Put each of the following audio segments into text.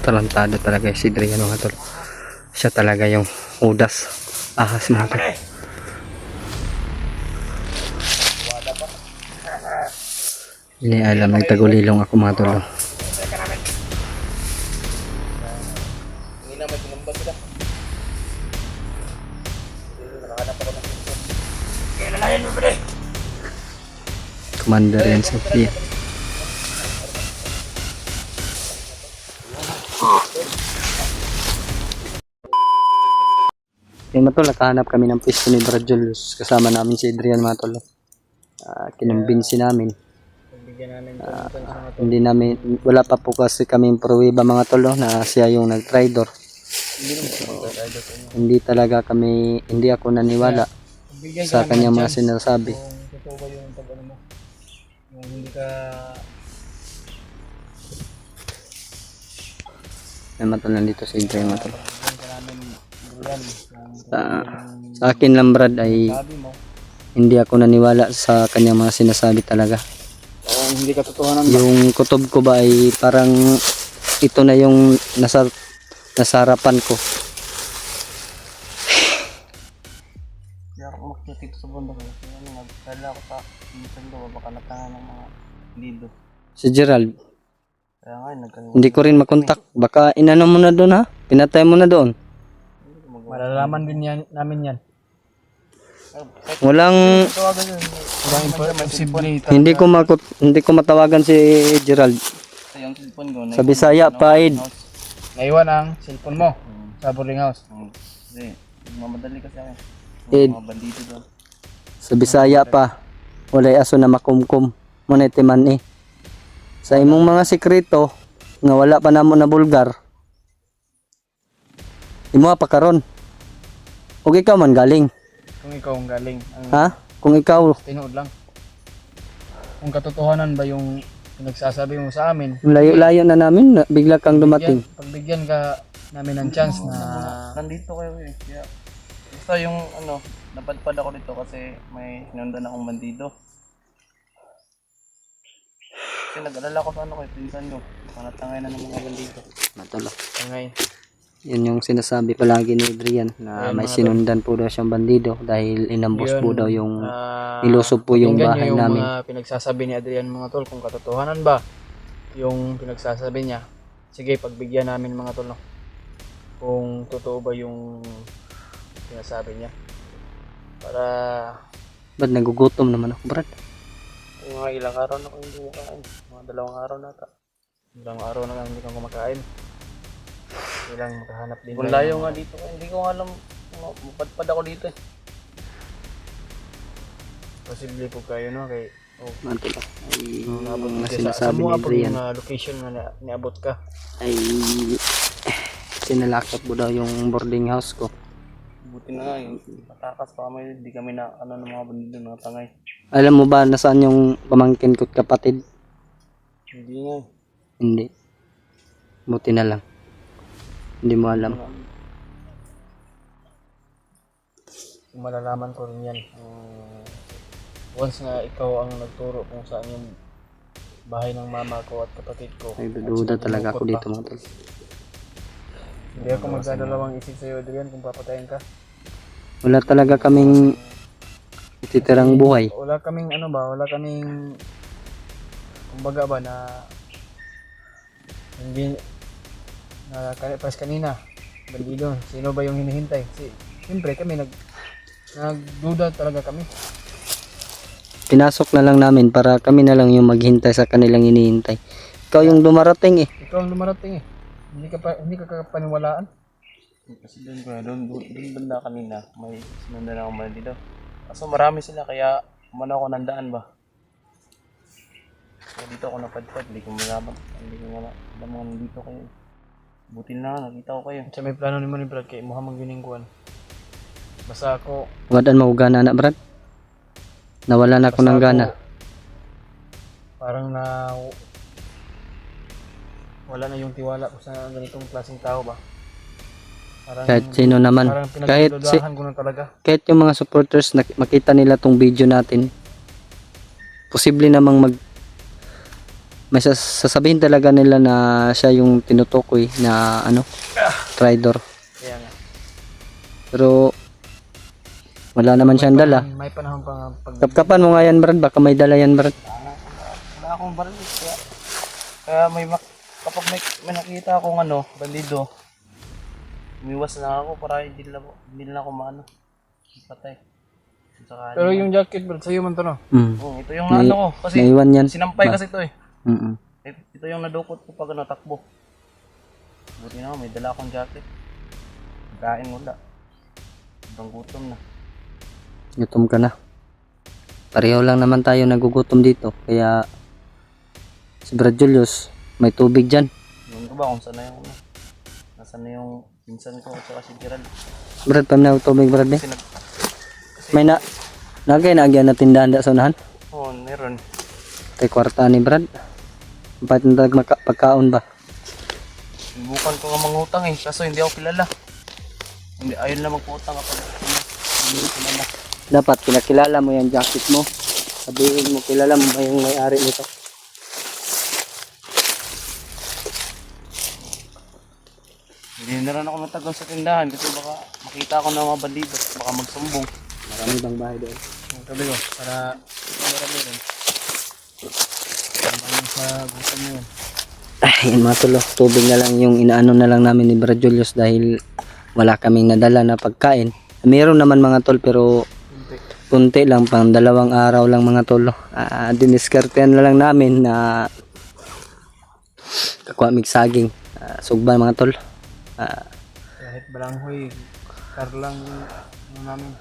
Talentado talaga si Adrian mga tol. Siya talaga yung udas ahas mga tol. Hindi alam, nagtagulilong ako mga tol. Commander yan sa Pia. Yung mga tol, nakahanap kami ng pwesto ni Brad Julius. Kasama namin si Adrian mga tol. Kinumbinsi namin. Hindi namin, wala pa po kasi kaming pruweba mga tol na siya yung nag-tridor. Hindi talaga kami, hindi ako naniwala sa kanyang mga sinasabi. Totoo ba yung pag-ano mo? Yung hindi ka... May matol nandito si Adrian mga tol. Sa akin lang Brad ay hindi ako naniwala sa kanyang mga sinasabi talaga. Hindi ka totohanan. Yung kutob ko ba ay parang ito na yung nasa harapan ko. Kaya ako makikita sa bundok. Kaya nagkala ako sa minsan daw baka natangan ng mga lido. Si Gerald, Kaya nga nagkala. hindi ko rin makontak. Baka inano mo na doon ha? Pinatay mo na doon. Malalaman din yan, namin yan. Walang hindi ko matawagan si Gerald. Yung cellphone ko. Sa Bisaya paid. Naiwan ang cellphone mo sa boarding house. Kasi mamadali kasi ako. Ed. Mga bandito doon. Sa Bisaya pa. Walay aso na makumkum. Muna timan eh. Sa imong mga sekreto nga wala pa namo na bulgar. Imo pa karon. Og ikaw man galing. Kung ikaw ang galing. Ha? Kung ikaw Tinood lang. Kung katotohanan ba yung pinagsasabi mo sa amin. layo-layo na namin, bigla kang dumating. Pagbigyan ka namin ng chance na nandito kayo eh. Kaya, basta yung ano, napadpad ako dito kasi may sinundan akong bandido. Kasi nag-alala ko sa ano kayo, pinsan ko. Panatangay na ng mga bandido. Matalo. Tangay. Yun yung sinasabi palagi ni Adrian na may sinundan po daw siyang bandido dahil inambos po daw yung nilusob po yung bahay yung namin. mga pinagsasabi ni Adrian mga tol, kung katotohanan ba yung pinagsasabi niya. Sige, pagbigyan namin mga tol, no? Kung totoo ba yung sinasabi niya. Para Ba't nagugutom naman ako, Brad? yung mga ilang araw na kung hindi kumakain. Mga 2 araw na ata. 2 araw na hindi kang kumakain. Ilang makahanap din. Kung layo nga dito, hindi ko alam. Mapadpad ako dito eh. Posible po kayo no kay Matalo. Ay, naabot mga ka sa sinasabi ni mga Adrian yung location na niabot ka. ay sinalakot po daw yung boarding house ko. Buti na nga yung patakas pa kami, hindi kami na ano ng mga bandido ng tangay. Alam mo ba nasaan yung pamangkin ko't kapatid? Hindi nga. Hindi. Buti na lang. Hindi mo alam. Kung malalaman ko rin yan. Once nga ikaw ang nagturo kung saan yung bahay ng mama ko at kapatid ko. Ay, duda talaga ako dito mga tol. Hindi ako magdadalawang isip sa'yo, Adrian, kung papatayin ka. Wala talaga kaming ititirang buhay. Wala kaming ano ba, wala kaming kumbaga ba na hindi na pas kanina bandido, sino ba yung hinihintay? Siyempre kami nagduda talaga kami. Pinasok na lang namin para kami na lang yung maghintay sa kanilang hinihintay. Ikaw yung dumarating eh. Ikaw ang dumarating eh. Hindi ka kapaniwalaan. Kasi doon banda kanina may sinundan akong bandido. Kaso marami sila kaya umano ako nandaan ba. So, dito ako napadpad, hindi ko malaman dito kayo. Buti na nakita ko kayo. Sa may plano naman ni Brad kay Muhammad Giningkuan. Basta ako Wadan mo gana na Brad. Nawala na ako ng gana. Parang wala na yung tiwala ko sa ganitong klaseng tao ba. Parang, Kahit sino naman. Parang Kahit ko na talaga. kahit yung mga supporters na makita nila tong video natin. Posible namang sasabihin talaga nila na siya yung tinutukoy na ano, traitor. Kaya nga. Pero wala naman siyang dala. May panahon pa nga pag... Kapkapan mo nga yan, Brad. Baka may dala yan, Brad. Wala akong baril. Kaya kapag may nakita akong ano, bandido, umiwas na ako para hindi na ako maano. Patay. Pero yung jacket, Brad, sa'yo man to, no? Oh, ito yung ano ko. Kasi naiwan yan. sinampay kasi ito eh. Mm-mm. Ito yung nadukot ko pag natakbo. Buti na may dala akong jacket. Kain wala. Ibang gutom na. Gutom ka na. Pareho lang naman tayo nagugutom dito. Kaya si Brad Julius, may tubig dyan. Yun ko ba kung saan na yung ano? Nasaan na yung pinsan ko at saka si Gerald. Brad, paminaw tubig, Brad. Kasi May nagyan na tindahan da sa unahan. Oo, meron. Kay kwarta ni Brad. Ba't pagkaon ba? Subukan ko nga mangutang eh, kaso hindi ako kilala. Hindi, ayun lang magputang ako. Hindi ko kilala. Dapat kinakilala mo yung jacket mo. Sabihin mo, kilala mo ba yung may-ari nito? Hindi na rin ako matagal sa tindahan kasi baka makita ako ng mga bandido, baka magsumbong. Marami bang bahay doon? Yung sabi ko, para marami rin. Marami sa gutom mo yun. Yan mga tulo, tubig na lang yung inaano na lang namin ni Brad Julius dahil wala kaming nadala na pagkain. Meron naman mga tol pero kunti lang, pang 2 araw lang mga tol. Diniskartehan na lang namin na kakuha mig saging. Sugba mga tol. Kahit balanghoy, kar lang yung namin.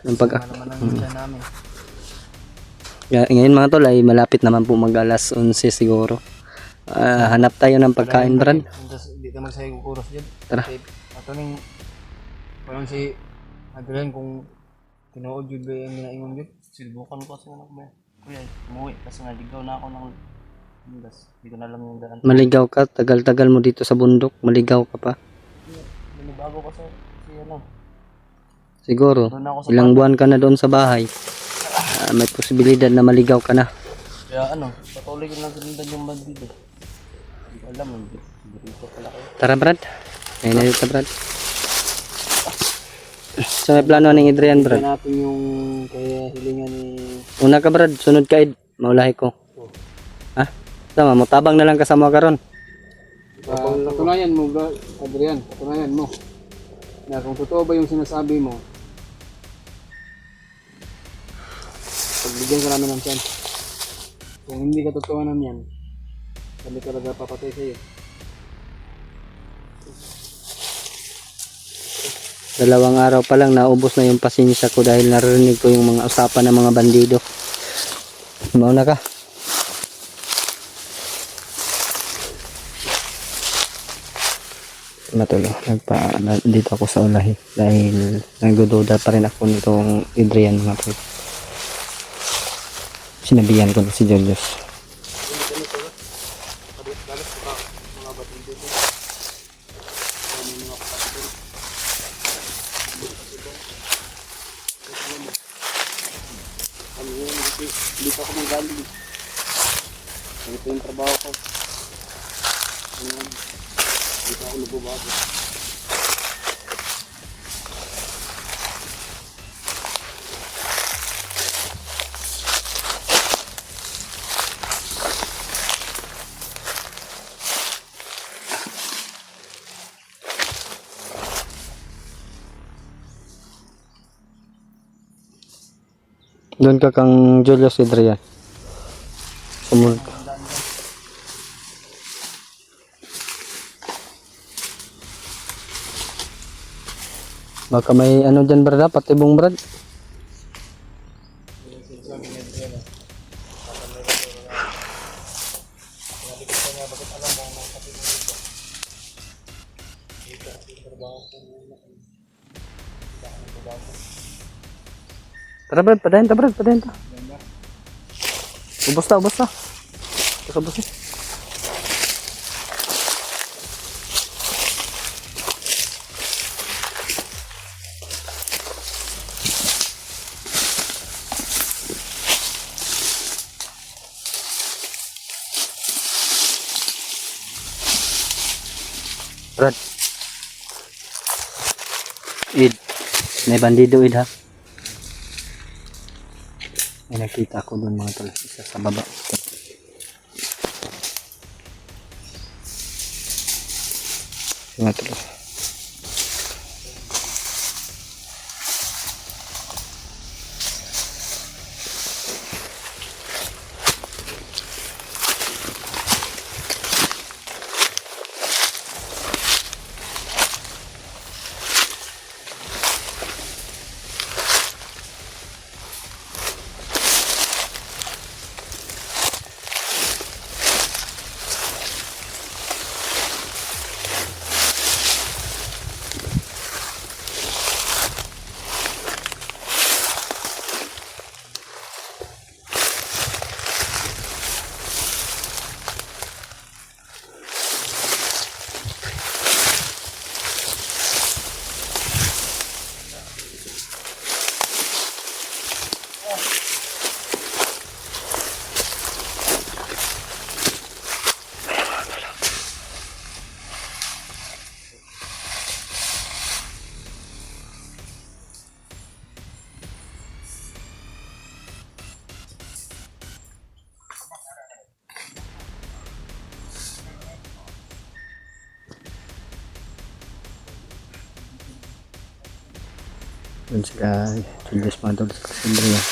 Yung pag Malaman ang isa namin. Ngayon mga tol ay malapit naman po mag alas 11 siguro. Hanap tayo ng pagkain, Brad. Hindi ka magsayang kukuros dyan. Tara. Ato ning parang si Adrian kung tinuod yun ba yung minaingon yun. Silbukan ko kasi anak ba. Kuya, umuwi kasi naligaw na ako ng Indas. Hindi ko na alam yung daan. Maligaw ka, tagal-tagal mo dito sa bundok, maligaw ka pa. Binibago ko sa ano. Siguro, Doon ako sa ilang buwan ka na doon sa bahay. May posibilidad na maligaw ka na. Kaya ano, patuloy ko lang ganda yung bandido. Hindi ko alam, dito pala kayo. Tara, Brad. Ayun na dito, Brad. So may plano ng Adrian, Brad. Tignan natin yung kaya hilingan ni... Una ka, Brad. Sunod ka, Ed. Maulahi ko. Ha? Tama, mutabang na lang kasama ka ron. Patunayan mo, Adrian, patunayan mo. Na kung totoo ba yung sinasabi mo, pagbigyan ka namin ng chance. Kung hindi ka totoo naman yan, hindi talaga papatay sa'yo. 2 araw pa lang naubos na yung pasensya ko dahil narinig ko yung mga usapan ng mga bandido. Mauna ka. Matulo, dito ako sa ulahi dahil nagdududa pa rin ako nitong Adrian mga tol. Sinabihan ko na si Julius. Dito ako magaling. Ito yung trabaho ko. Dito ako nagbabago. Doon ka kang Julius Adrian. Sumunod ka. Baka may ano dyan, Brad, patibong, Brad. Tara, Brad, padahin ta, Brad, padahin ta. Ubos ta, ubos ta. Ubos, ubos eh. Brad. Id. May bandido id ha. May nakita ko doon mga tol. Isa sa baba. Mga tol. Doon sila Julius mga tol sa Alexandria.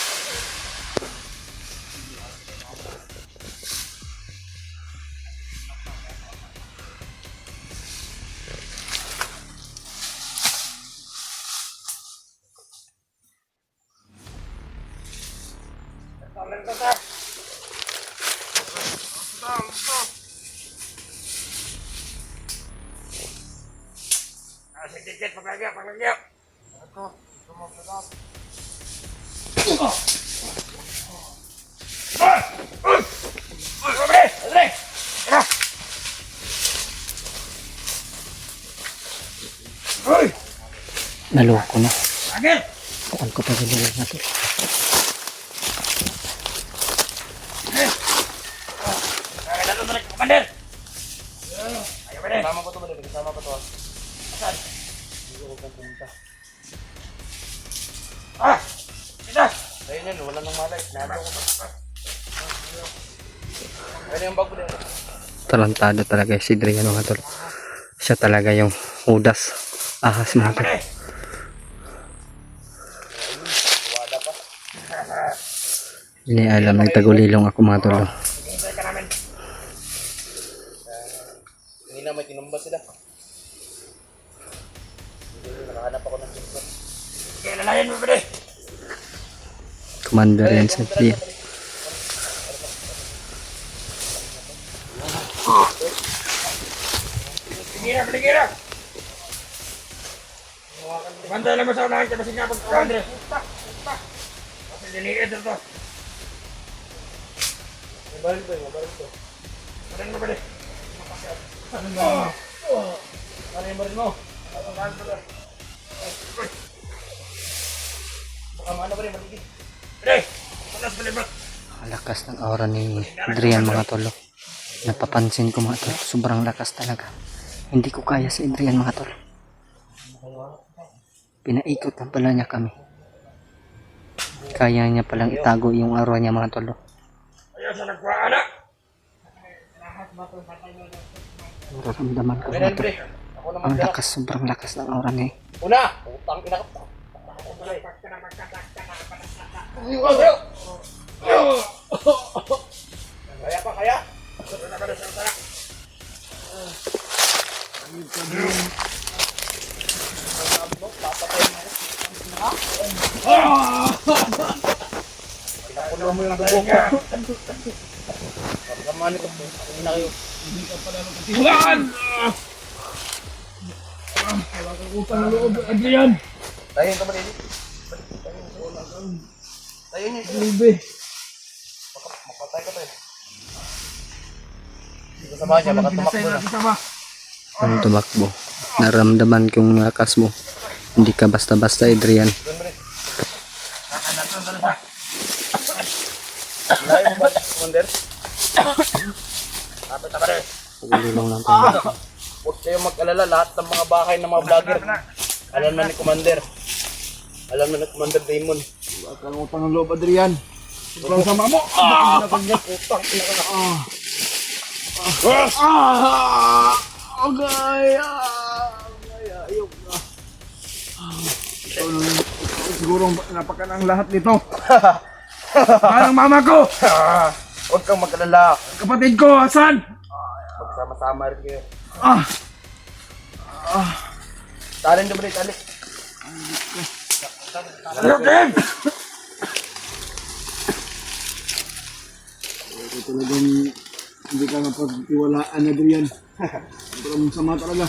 Naloko na. Bukan ko pa rin na ito. Kasama ko to, kasama ko to. Asan? Hindi ko kung pumunta. Ito! Ayun yan, wala nang malay. Nando ko pa. Ayun yung bag ko din. Tarantado talaga si Adrian mga tol. Siya talaga yung Judas. Ahas mga tol. Hindi alam, nagtagulilong ako mga tol. Hindi na may tinumba sila. Nakahanap ako ng tinumba. Sige, lalayan mo ba rin? Commander yan sa Adrian. Pigira! Bantay lang mo sa unahan ka kasi nga pag-Andre. Kasi diniit ito. Mabalin to. Mabalin mo ba rin? Mabalin mo. Baka maano ba rin, maligid. Pre! Panas ba rin ba? Ang lakas ng aura ni Adrian mga tol. Napapansin ko mga tol. Sobrang lakas talaga. Hindi ko kaya si Adrian mga tol. Pinaikot na pala niya kami. Kaya niya palang itago yung aura niya mga tol. Ayaw sa nagpaana! Nararamdaman ko mga tol. Ang lakas, sobrang lakas ng aura niya. Una! Utang kinakap. Kaya pa, kaya? Pinapulo mo yung dugo ko. Pagkaman ito, hindi na kayo. Hindi ka pala magkatiwalaan! Wala kang utang na loob, Adrian! Tayo ka ba din? Tayo niyo siya. Libe. Makatay ka tayo. Hindi ko samahan siya, baka tumakbo na. Ang tumakbo. Naramdaman kong lakas mo. Hindi ka basta-basta Adrian. Layo mo ba, Wonder? Kapit na ka rin. Pagulilong lang tayo. Huwag kayong mag-alala, lahat ng mga bahay ng mga vlogger. Alam na ni Commander. Alam na ni Commander Damon. Wala kang utang ng loob, Adrian. Sobrang sama mo. Utang ina ka na. Ayok na. Siguro napaka ng lahat nito. Parang mama ko. Huwag kang mag-alala. Kapatid ko, Hasan. Magsama-sama rin kayo. Ah. Talin doon rin, talin. Ayok. Ito talagang hindi ka mapagtiwalaan, Adrian. Sobrang sama talaga.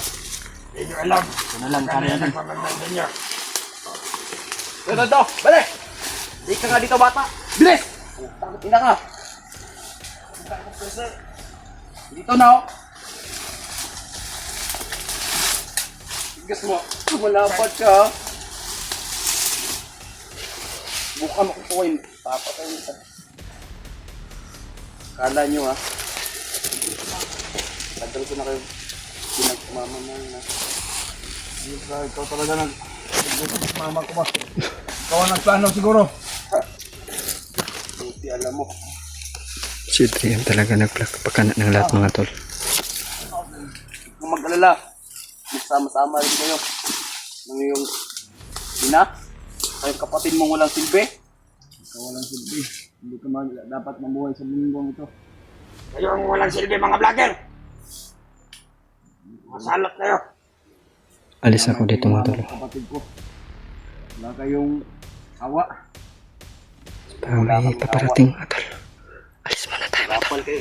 Hindi nyo alam. Ito na lang, kaya ng pamaganda niya. Ito, balik! Hindi ka nga dito, bata. Bilis! Takot ina ka. Dito na, oh. Tigas mo. Malapad ka, ha? Buka mo kukuhin. Papatayin ka. Kala nyo, ha? Tagal ko na kayo. Pinagmamamal na. Ikaw talaga mama ko ba? Ikaw ang nagplano siguro. Buti alam mo. Si Adrian talaga nagpakanan ng lahat mga tol. Kung mag-alala, magsama-sama rin kayo. Ng iyong ina, kayong kapatid mong walang silbi. Ikaw walang silbi. Hindi ka dapat mabuhay sa mundong ito. Kayo ang walang silbi, mga vlogger! Masalak kayo. Alis ako dito mga tol. Kapatid ko. Wala kayong awa. Parang may paparating mga tol. Alis muna tayo mga tol. Kapal kayo.